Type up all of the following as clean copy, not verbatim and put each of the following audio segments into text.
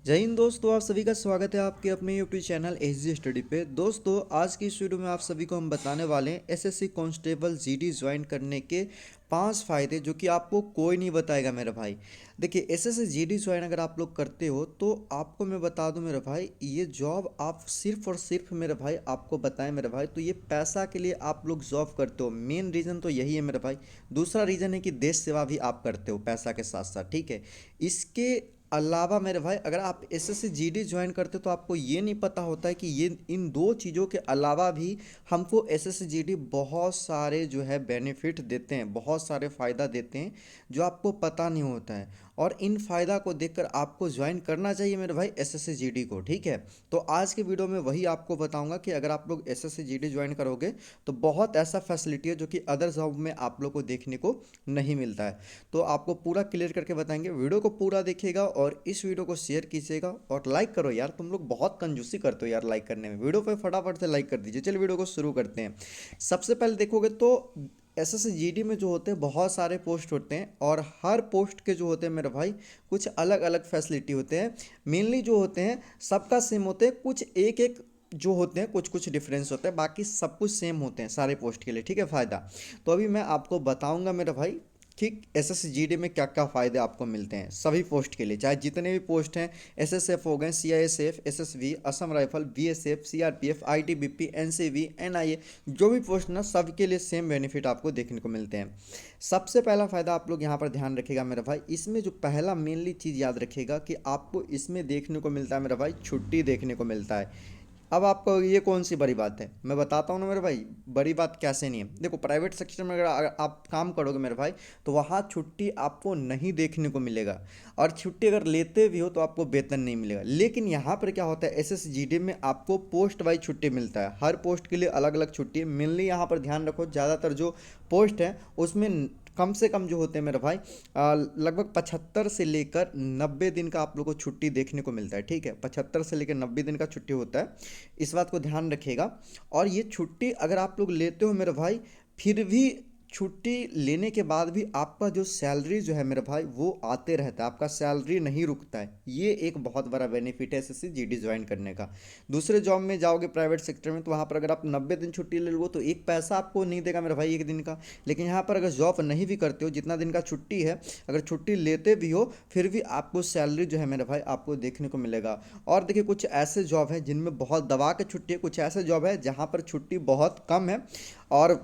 जय हिंद दोस्तों, आप सभी का स्वागत है आपके अपने यूट्यूब चैनल एसजी स्टडी पे। दोस्तों, आज की इस वीडियो में आप सभी को हम बताने वाले हैं एसएससी कांस्टेबल जीडी ज्वाइन करने के 5 फायदे जो कि आपको कोई नहीं बताएगा मेरे भाई। देखिए, एसएससी जीडी ज्वाइन अगर आप लोग करते हो तो आपको मैं बता दूं मेरे भाई, ये जॉब आप सिर्फ और सिर्फ मेरे भाई आपको बताएं मेरे भाई, तो ये पैसा के लिए आप लोग जॉब करते हो। मेन रीज़न तो यही है मेरे भाई। दूसरा रीज़न है कि देश सेवा भी आप करते हो पैसा के साथ साथ, ठीक है। इसके अलावा मेरे भाई, अगर आप एसएससी जीडी ज्वाइन करते तो आपको ये नहीं पता होता है कि ये इन दो चीज़ों के अलावा भी हमको एसएससी जीडी बहुत सारे जो है बेनिफिट देते हैं, बहुत सारे फ़ायदा देते हैं जो आपको पता नहीं होता है। और इन फ़ायदा को देखकर आपको ज्वाइन करना चाहिए मेरे भाई एसएससी जीडी को, ठीक है। तो आज के वीडियो में वही आपको बताऊंगा कि अगर आप लोग एसएससी जीडी ज्वाइन करोगे तो बहुत ऐसा फैसिलिटी है जो कि अदर जॉब में आप लोग को देखने को नहीं मिलता है। तो आपको पूरा क्लियर करके बताएंगे, वीडियो को पूरा देखिएगा और इस वीडियो को शेयर कीजिएगा और लाइक करो यार। तुम लोग बहुत कंजूसी करते हो यार लाइक करने में, वीडियो पे फटाफट से लाइक कर दीजिए। चलिए वीडियो को शुरू करते हैं। सबसे पहले देखोगे तो एसएससी जीडी में जो होते हैं बहुत सारे पोस्ट होते हैं और हर पोस्ट के जो होते हैं मेरे भाई कुछ अलग अलग फैसिलिटी होते हैं। मेनली जो होते हैं सबका सेम होते हैं, कुछ एक एक जो होते हैं कुछ कुछ डिफरेंस होता है, बाकी सब कुछ सेम होते हैं सारे पोस्ट के लिए, ठीक है। फ़ायदा तो अभी मैं आपको बताऊंगा मेरे भाई, ठीक, एसएससी जीडी में क्या क्या फ़ायदे आपको मिलते हैं सभी पोस्ट के लिए, चाहे जितने भी पोस्ट हैं। एसएसएफ हो गए, CISF, SSB, Assam rifle, BSF, CRPF, ITBP, NCB, NIA, जो भी पोस्ट ना सबके लिए सेम बेनिफिट आपको देखने को मिलते हैं। सबसे पहला फ़ायदा आप लोग यहाँ पर ध्यान रखिएगा मेरा भाई, इसमें जो पहला मेनली चीज़ याद रखिएगा कि आपको इसमें देखने को मिलता है मेरा भाई, छुट्टी देखने को मिलता है। अब आपको ये कौन सी बड़ी बात है, मैं बताता हूँ ना मेरे भाई, बड़ी बात कैसे नहीं है। देखो, प्राइवेट सेक्टर में अगर आप काम करोगे मेरे भाई तो वहाँ छुट्टी आपको नहीं देखने को मिलेगा, और छुट्टी अगर लेते भी हो तो आपको वेतन नहीं मिलेगा। लेकिन यहाँ पर क्या होता है, एसएसजीडी में आपको पोस्ट वाइज छुट्टी मिलता है, हर पोस्ट के लिए अलग अलग छुट्टी है। मेनली यहाँ पर ध्यान रखो, ज़्यादातर जो पोस्ट है उसमें कम से कम जो होते हैं मेरे भाई लगभग 75 से लेकर 90 दिन का आप लोग को छुट्टी देखने को मिलता है, ठीक है। 75 से लेकर 90 दिन का छुट्टी होता है, इस बात को ध्यान रखिएगा। और ये छुट्टी अगर आप लोग लेते हो मेरे भाई, फिर भी छुट्टी लेने के बाद भी आपका जो सैलरी जो है मेरे भाई वो आते रहता है, आपका सैलरी नहीं रुकता है। ये एक बहुत बड़ा बेनिफिट है एसएससी जीडी ज्वाइन करने का। दूसरे जॉब में जाओगे प्राइवेट सेक्टर में तो वहाँ पर अगर आप 90 दिन छुट्टी ले लोगे तो एक पैसा आपको नहीं देगा मेरे भाई एक दिन का। लेकिन यहाँ पर अगर जॉब नहीं भी करते हो, जितना दिन का छुट्टी है, अगर छुट्टी लेते भी हो फिर भी आपको सैलरी जो है मेरे भाई आपको देखने को मिलेगा। और देखिए, कुछ ऐसे जॉब है जिनमें बहुत दबा के छुट्टी है, कुछ ऐसे जॉब है जहाँ पर छुट्टी बहुत कम है और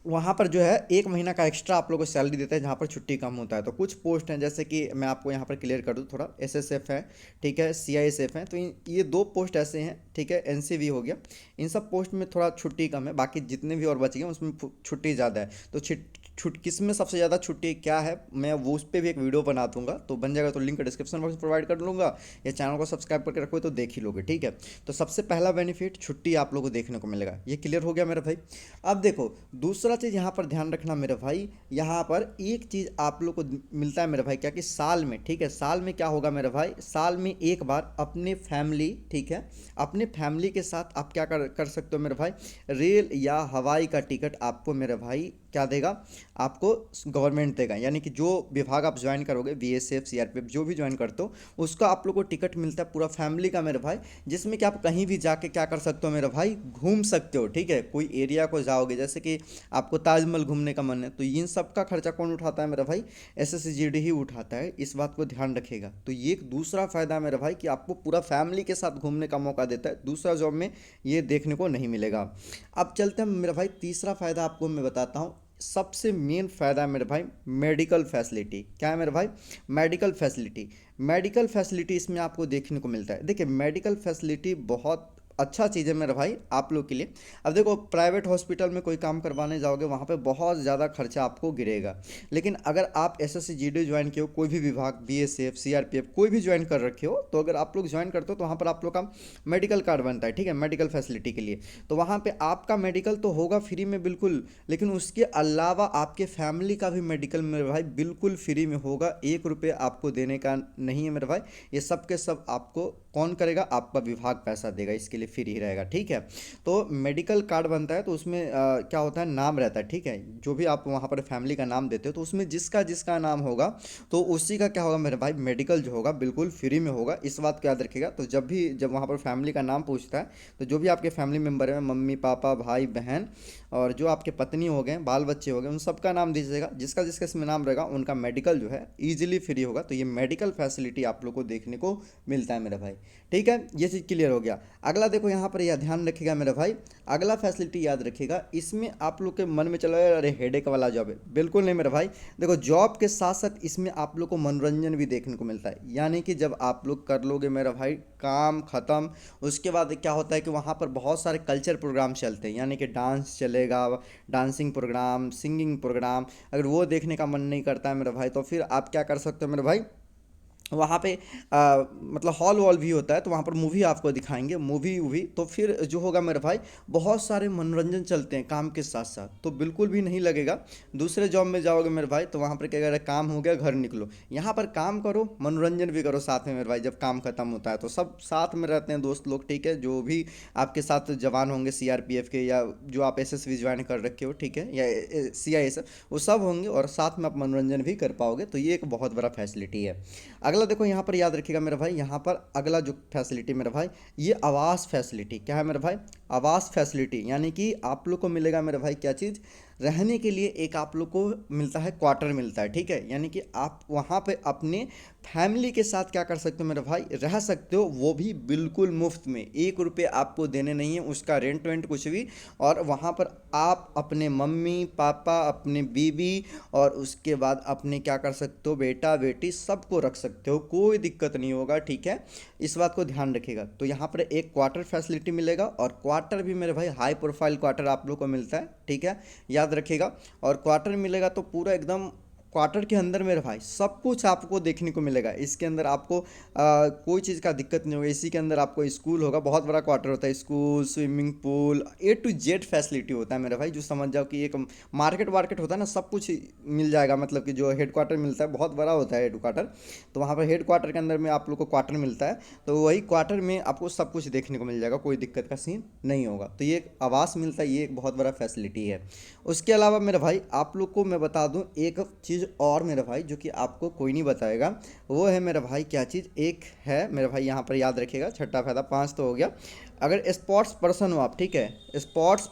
वहाँ पर जो है 1 महीना का एक्स्ट्रा आप लोगों को सैलरी देता है जहाँ पर छुट्टी कम होता है। तो कुछ पोस्ट हैं, जैसे कि मैं आपको यहाँ पर क्लियर कर दूँ थोड़ा, एसएसएफ है, ठीक है, सीआईएसएफ है। तो ये दो पोस्ट ऐसे हैं, ठीक है, एनसीवी हो गया। इन सब पोस्ट में थोड़ा छुट्टी कम है, बाकी जितने भी और बच गए उसमें छुट्टी ज़्यादा है। तो किस में सबसे ज़्यादा छुट्टी क्या है, मैं वो उस पर भी एक वीडियो बना दूंगा, तो बन जाएगा, तो लिंक डिस्क्रिप्शन बॉक्स में प्रोवाइड कर लूँगा, या चैनल को सब्सक्राइब करके रखो तो देख ही लोगे, ठीक है। तो सबसे पहला बेनिफिट छुट्टी आप लोगों को देखने को मिलेगा, ये क्लियर हो गया मेरे भाई। अब देखो, दूसरा चीज़ यहाँ पर ध्यान रखना मेरे भाई, यहाँ पर एक चीज़ आप लोग को मिलता है मेरे भाई, क्या कि साल में, ठीक है, साल में क्या होगा मेरे भाई, साल में एक बार अपने फैमिली, ठीक है, अपने फैमिली के साथ आप क्या कर सकते हो मेरे भाई, रेल या हवाई का टिकट आपको मेरे भाई क्या देगा, आपको गवर्नमेंट देगा। यानी कि जो विभाग आप ज्वाइन करोगे, बीएसएफ, सीआरपीएफ, जो भी ज्वाइन करते हो उसका आप लोग को टिकट मिलता है पूरा फैमिली का मेरे भाई, जिसमें कि आप कहीं भी जाके क्या कर सकते हो मेरे भाई, घूम सकते हो, ठीक है। कोई एरिया को जाओगे, जैसे कि आपको ताजमहल घूमने का मन है, तो इन सब का खर्चा कौन उठाता है मेरा भाई, एसएससी ही उठाता है, इस बात को ध्यान रखिएगा। तो ये एक दूसरा फ़ायदा है मेरा भाई कि आपको पूरा फैमिली के साथ घूमने का मौका देता है, दूसरा जॉब में ये देखने को नहीं मिलेगा। अब चलते हैं मेरा भाई, तीसरा फ़ायदा आपको मैं बताता हूँ। सबसे मेन फ़ायदा है मेरे भाई मेडिकल फैसिलिटी। क्या है मेरे भाई, मेडिकल फैसिलिटी। मेडिकल फैसिलिटी इसमें आपको देखने को मिलता है। देखिए, मेडिकल फैसिलिटी बहुत अच्छा चीज़ है मेरे भाई आप लोग के लिए। अब देखो, प्राइवेट हॉस्पिटल में कोई काम करवाने जाओगे वहाँ पे बहुत ज़्यादा खर्चा आपको गिरेगा। लेकिन अगर आप एसएससी जीडी ज्वाइन किए हो, कोई भी विभाग, बीएसएफ, सीआरपीएफ, कोई भी ज्वाइन कर रखे हो, तो अगर आप लोग ज्वाइन करते हो तो वहाँ पर आप लोग का मेडिकल कार्ड बनता है, ठीक है, मेडिकल फैसिलिटी के लिए। तो वहाँ पे आपका मेडिकल तो होगा फ्री में बिल्कुल, लेकिन उसके अलावा आपके फैमिली का भी मेडिकल मेरे भाई बिल्कुल फ्री में होगा, 1 रुपये आपको देने का नहीं है मेरे भाई। ये सब के सब आपको कौन करेगा, आपका विभाग पैसा देगा, इसके लिए लिए फ्री रहेगा, ठीक है। तो मेडिकल कार्ड बनता है तो उसमें क्या होता है, नाम रहता है, ठीक है। जो भी आप वहाँ पर फैमिली का नाम देते हो तो उसमें जिसका जिसका नाम होगा तो उसी का क्या होगा मेरे भाई, मेडिकल जो होगा बिल्कुल फ्री में होगा। इस बात को याद रखिएगा। तो जब वहाँ पर फैमिली का नाम पूछता है तो जो भी आपके फैमिली मेम्बर हैं, मम्मी पापा भाई बहन और जो आपके पत्नी हो गए, बाल बच्चे हो गए, उन सबका नाम दीजिएगा। जिसका जिसका इसमें नाम रहेगा उनका मेडिकल जो है ईजिली फ्री होगा। तो ये मेडिकल फैसिलिटी आप लोग को देखने को मिलता है मेरे भाई, ठीक है। ये चीज़ क्लियर हो गया। अगला देखो यहाँ पर यह ध्यान रखिएगा मेरे भाई, अगला फैसिलिटी याद रखिएगा। इसमें आप लोग के मन में चला जाए अरे हेडेक वाला जॉब है, बिल्कुल नहीं मेरे भाई। देखो जॉब के साथ साथ इसमें आप लोग को मनोरंजन भी देखने को मिलता है। यानी कि जब आप लोग कर लोगे मेरा भाई काम ख़त्म, उसके बाद क्या होता है कि वहाँ पर बहुत सारे कल्चर प्रोग्राम चलते हैं। यानी कि डांस चलेगा, डांसिंग प्रोग्राम, सिंगिंग प्रोग्राम। अगर वो देखने का मन नहीं करता है मेरे भाई तो फिर आप क्या कर सकते हो मेरे भाई, वहाँ पे मतलब हॉल वॉल भी होता है तो वहाँ पर मूवी आपको दिखाएंगे, मूवी वूवी। तो फिर जो होगा मेरे भाई बहुत सारे मनोरंजन चलते हैं काम के साथ साथ, तो बिल्कुल भी नहीं लगेगा। दूसरे जॉब में जाओगे मेरे भाई तो वहाँ पर क्या करें, काम हो गया घर निकलो। यहाँ पर काम करो मनोरंजन भी करो साथ में मेरे भाई। जब काम खत्म होता है तो सब साथ में रहते हैं दोस्त लोग, ठीक है। जो भी आपके साथ जवान होंगे सीआरपीएफ के या जो आप एसएसबी ज्वाइन कर रखे हो, ठीक है, या सीआईएसएफ, वो सब होंगे और साथ में आप मनोरंजन भी कर पाओगे। तो ये एक बहुत बड़ा फैसिलिटी है। अगला देखो यहाँ पर याद रखिएगा मेरा भाई, यहाँ पर अगला जो फैसिलिटी मेरा भाई, ये आवास फैसिलिटी। क्या है मेरा भाई, आवास फैसिलिटी। यानी कि आप लोग को मिलेगा मेरा भाई क्या चीज़, रहने के लिए एक आप लोग को मिलता है, क्वार्टर मिलता है, ठीक है। यानी कि आप वहाँ पे अपने फैमिली के साथ क्या कर सकते हो मेरे भाई, रह सकते हो, वो भी बिल्कुल मुफ्त में। 1 रुपये आपको देने नहीं है, उसका रेंट वेंट कुछ भी। और वहाँ पर आप अपने मम्मी पापा, अपने बीवी और उसके बाद अपने क्या कर सकते हो, बेटा बेटी सबको रख सकते हो, कोई दिक्कत नहीं होगा, ठीक है। इस बात को ध्यान रखिएगा। तो यहाँ पर एक क्वार्टर फैसिलिटी मिलेगा और क्वार्टर भी मेरे भाई हाई प्रोफाइल क्वार्टर आप लोग को मिलता है, ठीक है, याद रखिएगा। और क्वार्टर मिलेगा तो पूरा एकदम क्वार्टर के अंदर मेरे भाई सब कुछ आपको देखने को मिलेगा। इसके अंदर आपको कोई चीज़ का दिक्कत नहीं होगा। इसी के अंदर आपको स्कूल होगा, बहुत बड़ा क्वार्टर होता है, school, swimming pool, A to Z facility होता है मेरे भाई। जो समझ जाओ कि एक मार्केट वार्केट होता है ना, सब कुछ मिल जाएगा। मतलब कि जो हेड क्वार्टर मिलता है बहुत बड़ा होता है हेड क्वार्टर, तो वहाँ पर हेड क्वार्टर के अंदर में आप लोग को क्वार्टर मिलता है। तो वही क्वार्टर में आपको सब कुछ देखने को मिल जाएगा, कोई दिक्कत का सीन नहीं होगा। तो ये एक आवास मिलता है, ये एक बहुत बड़ा फैसिलिटी है। उसके अलावा मेरे भाई आप लोग को मैं बता दूं एक चीज़ और मेरे भाई, जो कि आपको कोई नहीं बताएगा। वो है मेरे भाई क्या चीज़, एक है मेरे भाई यहाँ पर याद रखिएगा, छठा फायदा, 5 तो हो गया। अगर स्पोर्ट्स पर्सन हो आप, ठीक है, स्पोर्ट्स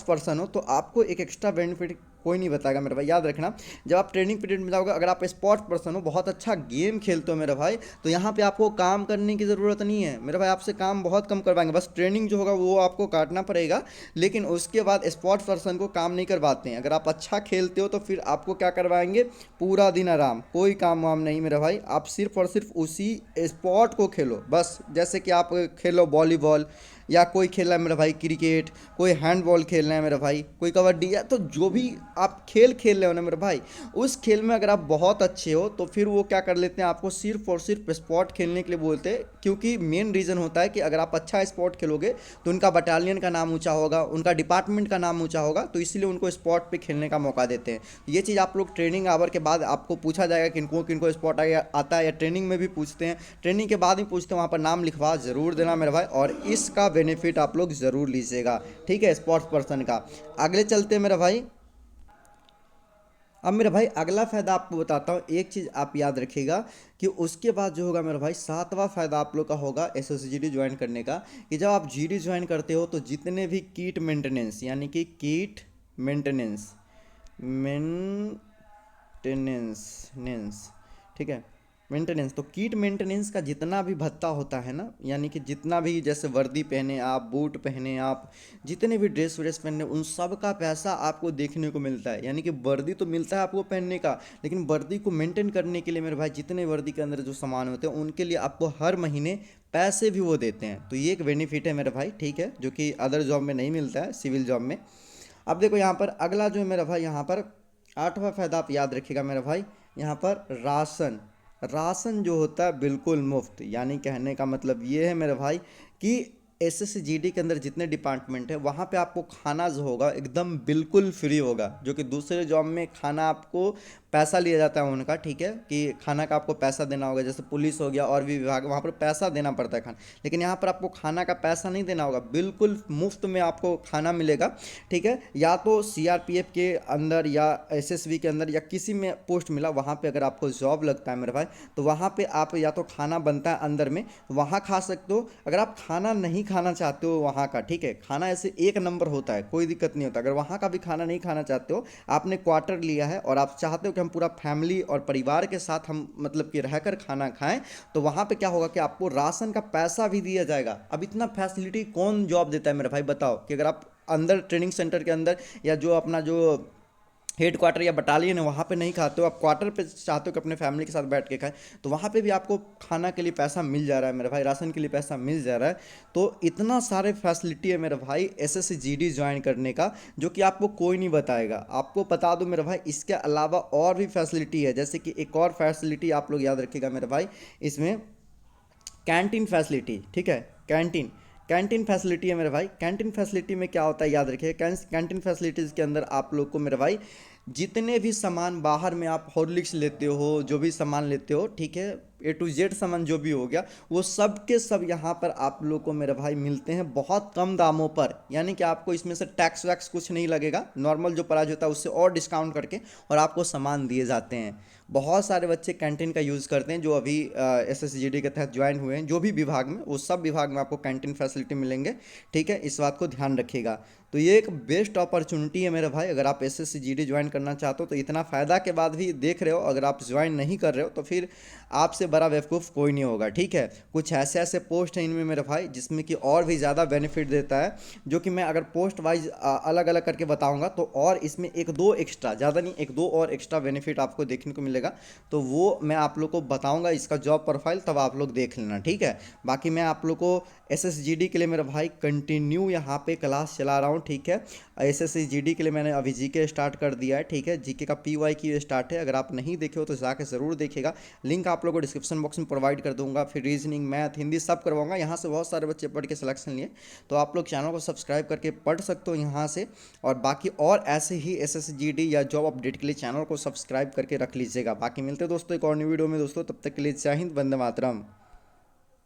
पर्सन हो तो आपको एक एक्स्ट्रा बेनिफिट कोई नहीं बताएगा मेरे भाई, याद रखना। जब आप ट्रेनिंग पीरियड में जाओगे, अगर आप स्पोर्ट्स पर्सन हो, बहुत अच्छा गेम खेलते हो मेरे भाई, तो यहाँ पे आपको काम करने की ज़रूरत नहीं है मेरे भाई। आपसे काम बहुत कम करवाएंगे, बस ट्रेनिंग जो होगा वो आपको काटना पड़ेगा। लेकिन उसके बाद स्पोर्ट्स पर्सन को काम नहीं करवाते हैं। अगर आप अच्छा खेलते हो तो फिर आपको क्या करवाएंगे, पूरा दिन आराम, कोई काम वाम नहीं मेरे भाई। आप सिर्फ और सिर्फ उसी स्पोर्ट को खेलो बस। जैसे कि आप खेलो वॉलीबॉल, या कोई खेल रहा है मेरा भाई क्रिकेट, कोई हैंडबॉल खेल रहे हैं मेरा भाई, कोई कबड्डी, या तो जो भी आप खेल खेल रहे हो ना मेरे भाई, उस खेल में अगर आप बहुत अच्छे हो तो फिर वो क्या कर लेते हैं, आपको सिर्फ और सिर्फ स्पोर्ट खेलने के लिए बोलते हैं। क्योंकि मेन रीज़न होता है कि अगर आप अच्छा स्पोर्ट खेलोगे तो उनका बटालियन का नाम ऊंचा होगा, उनका डिपार्टमेंट का नाम ऊंचा होगा, तो इसीलिए उनको स्पोर्ट पे खेलने का मौका देते हैं। ये चीज़ आप लोग ट्रेनिंग आवर के बाद आपको पूछा जाएगा किनको किनको स्पोर्ट आता है, या ट्रेनिंग में भी पूछते हैं, ट्रेनिंग के बाद भी पूछते हैं, वहाँ पर नाम लिखवा ज़रूर देना मेरे भाई। और इसका बेनिफिट आप लोग ज़रूर लीजिएगा, ठीक है, स्पोर्ट्स पर्सन का। आगे चलते हैं मेरा भाई। अब मेरे भाई अगला फ़ायदा आपको बताता हूँ। एक चीज़ आप याद रखिएगा कि उसके बाद जो होगा मेरे भाई, 7वां फ़ायदा आप लोग का होगा एसएसजीडी ज्वाइन करने का, कि जब आप जीडी ज्वाइन करते हो तो जितने भी कीट मेंटेनेंस, यानी कि कीट मेंटेनेंस मेंटेनेंस, ठीक है, मेंटेनेंस, तो कीट मेंटेनेंस का जितना भी भत्ता होता है ना, यानी कि जितना भी, जैसे वर्दी पहने आप, बूट पहने आप, जितने भी ड्रेस व्रेस पहने, उन सब का पैसा आपको देखने को मिलता है। यानी कि वर्दी तो मिलता है आपको पहनने का, लेकिन वर्दी को मेंटेन करने के लिए मेरे भाई जितने वर्दी के अंदर जो सामान होते हैं उनके लिए आपको हर महीने पैसे भी वो देते हैं। तो ये एक बेनिफिट है मेरे भाई, ठीक है, जो कि अदर जॉब में नहीं मिलता है, सिविल जॉब में। अब देखो यहाँ पर अगला जो है मेरा भाई, यहाँ पर 8वां फ़ायदा आप याद रखिएगा मेरा भाई, यहाँ पर राशन। राशन जो होता है बिल्कुल मुफ्त। यानी कहने का मतलब ये है मेरे भाई कि एसएसजीडी के अंदर जितने डिपार्टमेंट है वहाँ पे आपको खाना जो होगा एकदम बिल्कुल फ्री होगा, जो कि दूसरे जॉब में खाना आपको पैसा लिया जाता है उनका, ठीक है, कि खाना का आपको पैसा देना होगा। जैसे पुलिस हो गया और भी विभाग, वहाँ पर पैसा देना पड़ता है खाना, लेकिन यहाँ पर आपको खाना का पैसा नहीं देना होगा, बिल्कुल मुफ्त में आपको खाना मिलेगा, ठीक है। या तो सीआरपीएफ के अंदर या एसएसबी के अंदर या किसी में पोस्ट मिला, वहाँ पे अगर आपको जॉब लगता है मेरे भाई, तो वहाँ पे आप या तो खाना बनता है अंदर में, वहाँ खा सकते हो। अगर आप खाना नहीं खाना चाहते हो वहाँ का, ठीक है, खाना ऐसे एक नंबर होता है, कोई दिक्कत नहीं होता। अगर वहाँ का भी खाना नहीं खाना चाहते हो, आपने क्वार्टर लिया है और आप चाहते हो कि हम पूरा फैमिली और परिवार के साथ हम मतलब कि रहकर खाना खाएं, तो वहाँ पे क्या होगा कि आपको राशन का पैसा भी दिया जाएगा। अब इतना फैसिलिटी कौन जॉब देता है मेरे भाई, बताओ। कि अगर आप अंदर ट्रेनिंग सेंटर के अंदर या जो अपना जो हेड क्वार्टर या बटालियन है वहाँ पे नहीं खाते हो, आप क्वार्टर पे चाहते हो कि अपने फैमिली के साथ बैठ के खाएं, तो वहाँ पे भी आपको खाना के लिए पैसा मिल जा रहा है मेरे भाई, राशन के लिए पैसा मिल जा रहा है। तो इतना सारे फैसिलिटी है मेरे भाई एसएससी ज्वाइन करने का, जो कि आपको कोई नहीं बताएगा। आपको बता दूं मेरे भाई, इसके अलावा और भी फैसिलिटी है। जैसे कि एक और फैसिलिटी आप लोग याद रखिएगा मेरे भाई, इसमें कैंटीन फैसिलिटी, ठीक है, कैंटीन कैंटीन फैसिलिटी है मेरे भाई। कैंटीन फैसिलिटी में क्या होता है याद रखिए, कैंटीन फैसिलिटीज़ के अंदर आप लोग को मेरे भाई जितने भी सामान बाहर में आप हॉर्लिक्स लेते हो, जो भी सामान लेते हो, ठीक है, A to Z सामान जो भी हो गया, वो सब के सब यहाँ पर आप लोग को मेरे भाई मिलते हैं बहुत कम दामों पर। यानी कि आपको इसमें से टैक्स वैक्स कुछ नहीं लगेगा, नॉर्मल जो प्राइस होता है उससे और डिस्काउंट करके और आपको सामान दिए जाते हैं। बहुत सारे बच्चे कैंटीन का यूज़ करते हैं जो अभी एसएसजीडी के तहत ज्वाइन हुए हैं, जो भी विभाग में, वो सब विभाग में आपको कैंटीन फैसिलिटी मिलेंगे, ठीक है, इस बात को ध्यान रखिएगा। तो ये एक बेस्ट अपॉर्चुनिटी है मेरे भाई, अगर आप एसएसजीडी ज्वाइन करना चाहते हो तो। इतना फ़ायदा के बाद भी देख रहे हो, अगर आप ज्वाइन नहीं कर रहे हो तो फिर आपसे बड़ा बेवकूफ़ कोई नहीं होगा, ठीक है। कुछ ऐसे ऐसे पोस्ट हैं इनमें मेरे भाई जिसमें कि और भी ज़्यादा बेनिफिट देता है, जो कि मैं अगर पोस्ट वाइज अलग अलग करके बताऊंगा तो और इसमें एक दो एक्स्ट्रा, ज़्यादा नहीं, एक दो और एक्स्ट्रा बेनिफिट आपको देखने को मिलेगा। तो वो मैं आप लोग को बताऊंगा, इसका जॉब प्रोफाइल, तब आप लोग देख लेना, ठीक है। बाकी मैं आप लोग को एसएसजीडी के लिए मेरे भाई कंटिन्यू यहाँ पे क्लास चला रहा हूँ, ठीक है। एसएसजीडी के लिए मैंने अभी जीके स्टार्ट कर दिया है, ठीक है, जीके का PYQ स्टार्ट है। अगर आप नहीं देखे हो तो जाके ज़रूर देखिएगा, लिंक आप लोगों को डिस्क्रिप्शन बॉक्स में प्रोवाइड कर दूंगा। फिर रीजनिंग, मैथ, हिंदी सब करवाऊंगा, यहाँ से बहुत सारे बच्चे पढ़ के सिलेक्शन लिए, तो आप लोग चैनल को सब्सक्राइब करके पढ़ सकते हो यहाँ से। और बाकी और ऐसे ही एसएसजीडी या जॉब अपडेट के लिए चैनल को सब्सक्राइब करके रख लीजिएगा। बाकी मिलते हैं दोस्तों एक और न्यू वीडियो में दोस्तों, तब तक के लिए जय हिंद, वंदे मातरम।